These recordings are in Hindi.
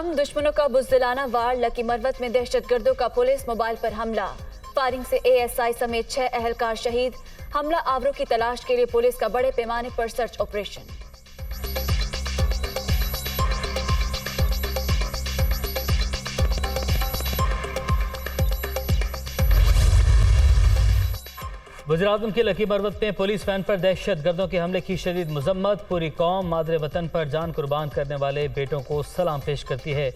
हम दुश्मनों का बुज़दिलाना वार। लकी मरवत में दहशतगर्दों का पुलिस मोबाइल पर हमला। फायरिंग से एएसआई समेत 6 अहलकार शहीद। हमला आवरों की तलाश के लिए पुलिस का बड़े पैमाने पर सर्च ऑपरेशन। वज़ीर-ए-आज़म के लकी मरवत में पुलिस वैन पर दहशतगर्दों के हमले की शदीद मजम्मत। पूरी कौम मादरे वतन पर जान कुर्बान करने वाले बेटों को सलाम पेश करती है।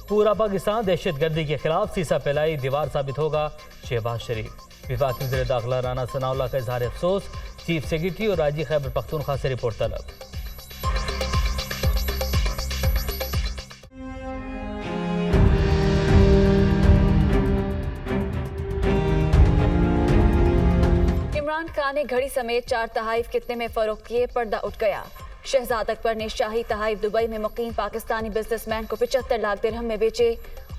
पूरा पाकिस्तान दहशतगर्दी के खिलाफ सीसा फैलाई दीवार साबित होगा। शहबाज शरीफ। वफाकी वज़ीर दाखिला राना सनाउल्लाह का इजहार अफसोस। चीफ सेक्रेटरी और आईजी खैबर पख्तूनख्वा से रिपोर्ट तलब। इमरान खान ने घड़ी समेत 4 तहाइफ कितने में फरोख्त किए, पर्दा उठ गया। शहजाद अकबर ने शाही तहाइफ दुबई में मुकीम पाकिस्तानी बिजनेसमैन को 75 लाख दिरहम में बेचे।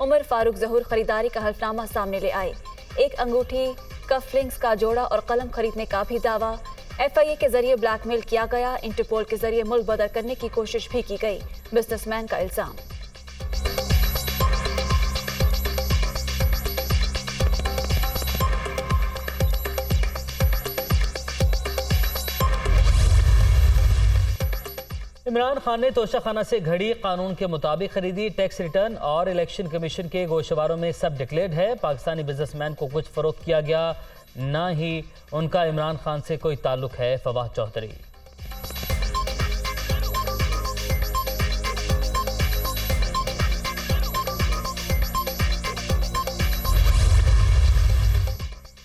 उमर फारूक ज़हूर खरीदारी का हल्फनामा सामने ले आए। एक अंगूठी, कफलिंग्स का जोड़ा और कलम खरीदने का भी दावा। FIA के जरिए ब्लैकमेल किया गया। इंटरपोल के जरिए मुल्क बदर करने की कोशिश भी की गई, बिजनेसमैन का इल्जाम। इमरान खान ने तोशाखाना से घड़ी कानून के मुताबिक खरीदी। टैक्स रिटर्न और इलेक्शन कमीशन के गोशवारों में सब डिक्लेयर्ड है। पाकिस्तानी बिजनेसमैन को कुछ फरोख्त किया गया, ना ही उनका इमरान खान से कोई ताल्लुक है। फवाद चौधरी।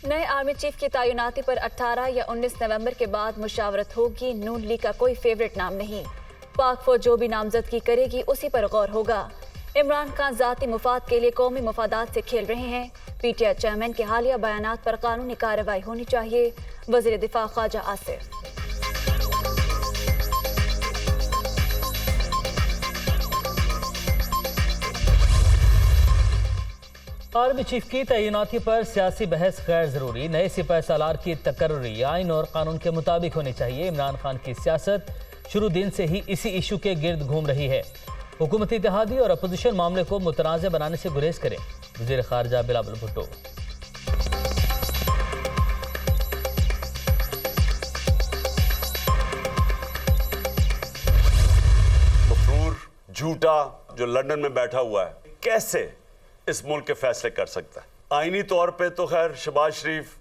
नए आर्मी चीफ की तैनाती पर 18 या 19 नवंबर के बाद मुशावरत होगी। नून लीग का कोई फेवरेट नाम नहीं। पाक फौज जो भी नामजदगी करेगी उसी पर गौर होगा। इमरान खान जाती मुफाद के लिए कौमी मुफादात से खेल रहे हैं। PTI चेयरमैन के हालिया बयानात पर कानूनी कार्रवाई होनी चाहिए। वज़ीर दिफा ख्वाजा आसिफ। आर्मी चीफ की तैनाती पर सियासी बहस गैर जरूरी। नए सिपह सालार की तकर्री आइन और कानून के मुताबिक होनी चाहिए। इमरान खान की सियासत शुरू दिन से ही इसी इशू के गिर्द घूम रही है। हुकूमती इत्तेहादी और अपोजिशन मामले को मुतनाज़ बनाने से गुरेज करें। वज़ीर खारजा बिलावल भुट्टो। मफरूर झूठा जो लंदन में बैठा हुआ है, कैसे इस मुल्क के फैसले कर सकता है? आईनी तौर पे तो खैर शहबाज शरीफ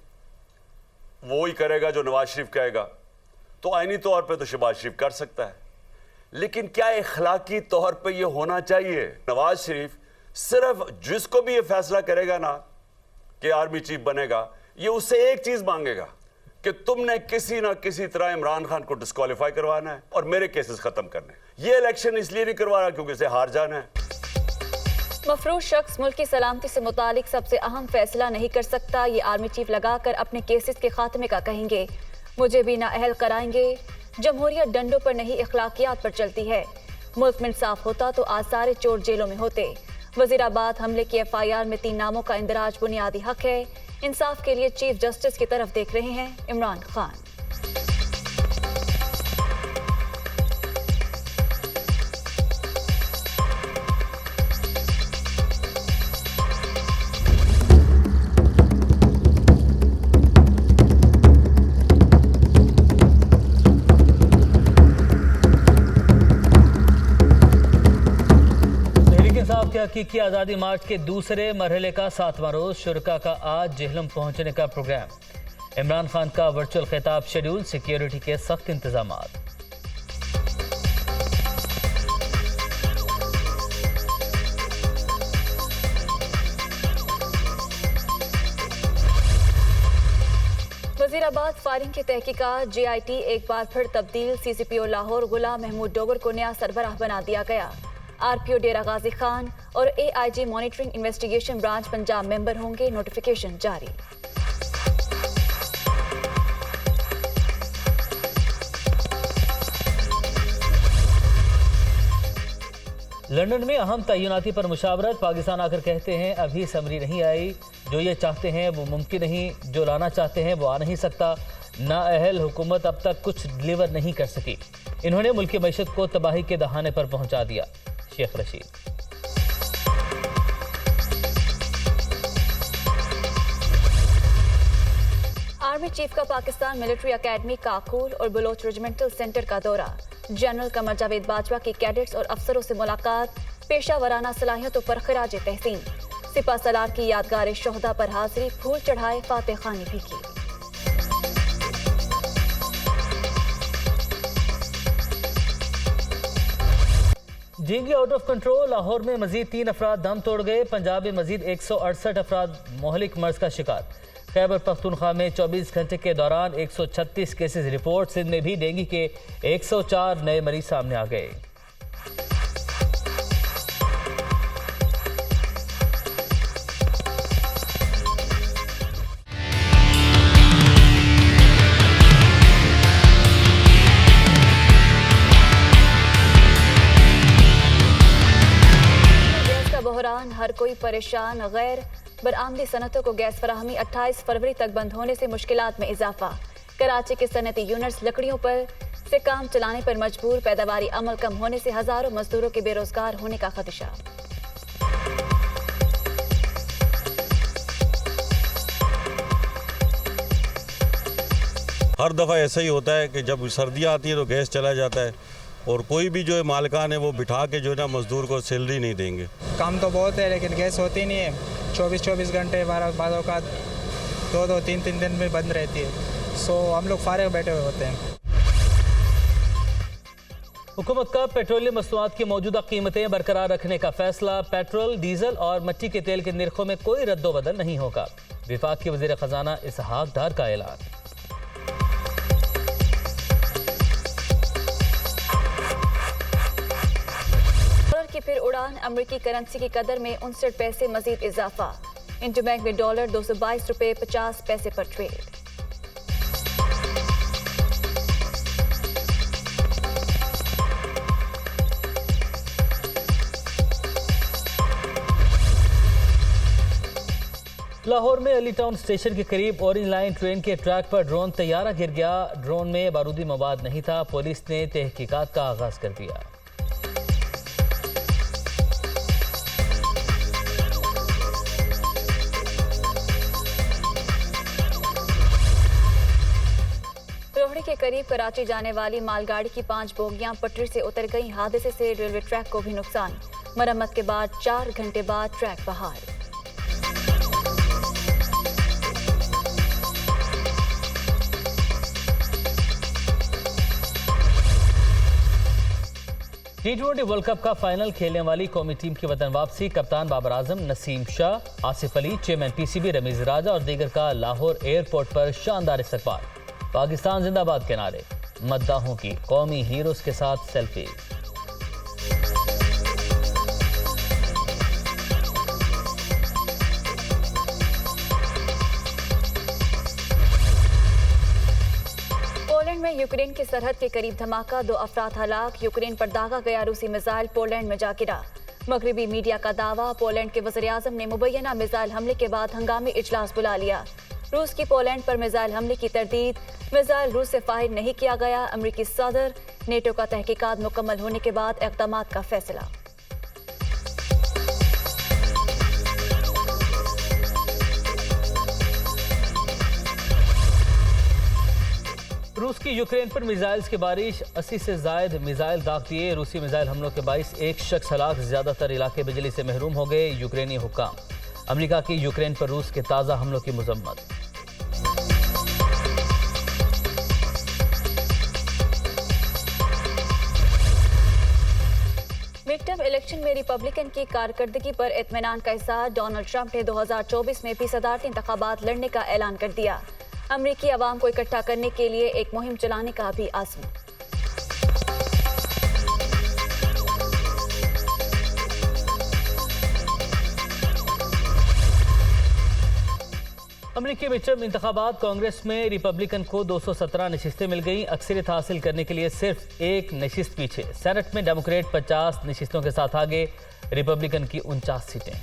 वो ही करेगा जो नवाज शरीफ कहेगा, तो आईनी तौर पे तो शहबाज शरीफ कर सकता है, लेकिन क्या इखलाकी तौर पे ये होना चाहिए? नवाज शरीफ सिर्फ जिसको भी ये फैसला करेगा ना कि आर्मी चीफ बनेगा, ये उससे एक चीज मांगेगा कि तुमने किसी ना किसी तरह इमरान खान को डिस्क्वालीफाई करवाना है और मेरे केसेस खत्म करने। ये इलेक्शन इसलिए नहीं करवा रहा क्योंकि इसे हार जाना है। मफरूज शख्स मुल्क की सलामती से मुतालिक सबसे अहम फैसला नहीं कर सकता। ये आर्मी चीफ लगाकर अपने केसेस के खात्मे का कहेंगे। मुझे भी नाअहल कराएंगे। जमहूरियत डंडों पर नहीं, इखलाकियात पर चलती है। मुल्क में इंसाफ होता तो आज सारे चोर जेलों में होते। वजीराबाद हमले की FIR में 3 नामों का इंदराज बुनियादी हक है। इंसाफ के लिए चीफ जस्टिस की तरफ देख रहे हैं इमरान खान। हकीकी आज़ादी मार्च के दूसरे मरहले का 7वां रोज शुरका का आज जेहलम पहुंचने का प्रोग्राम। इमरान खान का वर्चुअल खिताब शेड्यूल। सिक्योरिटी के सख्त इंतजाम। वजीराबाद फायरिंग की तहकीकात। JIT एक बार फिर तब्दील। CCPO लाहौर गुलाम महमूद डोगर को नया सरबराह बना दिया गया। RPO डेरा गाजी खान और AIG monitoring investigation branch Punjab member होंगे। नोटिफिकेशन जारी। लंदन में अहम तैनाती पर मुशावरत। पाकिस्तान आकर कहते हैं अभी समरी नहीं आई। जो ये चाहते हैं वो मुमकिन नहीं, जो लाना चाहते हैं वो आ नहीं सकता। नाअहल हुकूमत अब तक कुछ डिलीवर नहीं कर सकी। इन्होंने मुल्क की मईशत को तबाही के दहाने पर पहुंचा दिया। शेख रशीद। आर्मी चीफ का पाकिस्तान मिलिट्री एकेडमी काकूल और बलोच रेजिमेंटल सेंटर का दौरा। जनरल कमर जावेद बाजवा की कैडेट्स और अफसरों से मुलाकात, पेशा वराना सलाहियतों पर खराज तहसीन। सिपा सलार की यादगार शोहदा पर हाजिरी, फूल चढ़ाए, फातह खानी भी की। Dengue out of control. Lahore में मजीद 3 अफराद दम तोड़ गए। पंजाब में मजीद 168 अफराद मोहलिक मर्ज का शिकार। खैबर पख्तूनख्वा में 24 घंटे के दौरान 136 केसेस रिपोर्ट। सिंध में भी डेंगू के 104 नए मरीज सामने आ गए। बहरान, हर कोई परेशान। गैर बरामदी सनतों को गैस फराहमी 28 फरवरी तक बंद होने से मुश्किलात में इजाफा। कराची के सनती यूनिट्स लकड़ियों पर से काम चलाने पर मजबूर। पैदावारी अमल कम होने से हजारों मजदूरों के बेरोजगार होने का खदशा। हर दफ़ा ऐसा ही होता है कि जब सर्दियाँ आती है तो गैस चला जाता है और कोई भी जो है मालिकान है वो बिठा के जो है ना मजदूर को सैलरी नहीं देंगे। काम तो बहुत है लेकिन गैस होती नहीं है। 24 घंटे बाज़ों का 2-3 दिन में बंद रहती है। सो हम लोग फारिग बैठे हुए होते हैं। हुकूमत का पेट्रोलियम मसनूआत की मौजूदा कीमतें बरकरार रखने का फैसला। पेट्रोल, डीजल और मिट्टी के तेल के निर्खों में कोई रद्दोबदल नहीं होगा। विफाक के वज़ीर ख़जाना इसहाक डार का ऐलान। की फिर उड़ान, अमेरिकी करेंसी की कदर में 59 पैसे मजीद इजाफा। इंटरबैंक में डॉलर 222 रुपए 50 पैसे पर ट्रेड। लाहौर में अली टाउन स्टेशन के करीब ऑरेंज लाइन ट्रेन के ट्रैक पर ड्रोन तैयारा गिर गया। ड्रोन में बारूदी मवाद नहीं था। पुलिस ने तहकीकात का आगाज कर दिया। रोहड़ी के करीब कराची जाने वाली मालगाड़ी की 5 बोगियां पटरी से उतर गईं। हादसे से रेलवे ट्रैक को भी नुकसान। मरम्मत के बाद 4 घंटे बाद ट्रैक बहाल। T20 वर्ल्ड कप का फाइनल खेलने वाली कौमी टीम की वतन वापसी। कप्तान बाबर आजम, नसीम शाह, आसिफ अली, चेयरमैन पीसीबी रमीज राजा और दीगर का लाहौर एयरपोर्ट पर शानदार इस्तकबाल। पाकिस्तान जिंदाबाद के नारे, मद्दाहों की कौमी हीरोज के साथ सेल्फी। पोलैंड में यूक्रेन की सरहद के करीब धमाका, 2 अफराद हलाक। यूक्रेन पर दागा गया रूसी मिसाइल पोलैंड में जा गिरा। मगरबी मीडिया का दावा, पोलैंड के वज़ीर आज़म ने मुबैना मिसाइल हमले के बाद हंगामी इजलास बुला लिया। रूस की पोलैंड पर मिसाइल हमले की तरदीद, मिसाइल रूस से फायर नहीं किया गया। अमेरिकी सदर, नेटो का तहकीकात मुकम्मल होने के बाद इक़दामात का फैसला। रूस की यूक्रेन पर मिसाइल्स की बारिश, 80 से जायद मिसाइल दाग दिए। रूसी मिसाइल हमलों के बाइस 1 शख्स हलाक, ज्यादातर इलाके बिजली से महरूम हो गए। यूक्रेनी हुक्काम, अमेरिका की यूक्रेन पर रूस के ताज़ा हमलों की मजम्मत। मिड टर्म इलेक्शन में रिपब्लिकन की कारकर्दगी पर इत्मीनान का इज़हार। डोनाल्ड ट्रंप ने 2024 में भी सदारती इंतखाबात लड़ने का ऐलान कर दिया। अमरीकी अवाम को इकट्ठा करने के लिए एक मुहिम चलाने का भी आज़म। अमेरिकी मिड टर्म इंतखाबात, कांग्रेस में रिपब्लिकन को 217 नशिस्तें मिल गई। अक्सरियत हासिल करने के लिए सिर्फ 1 नशिस्त पीछे। सेनेट में डेमोक्रेट 50 नशिस्तों के साथ आगे, रिपब्लिकन की 49 सीटें।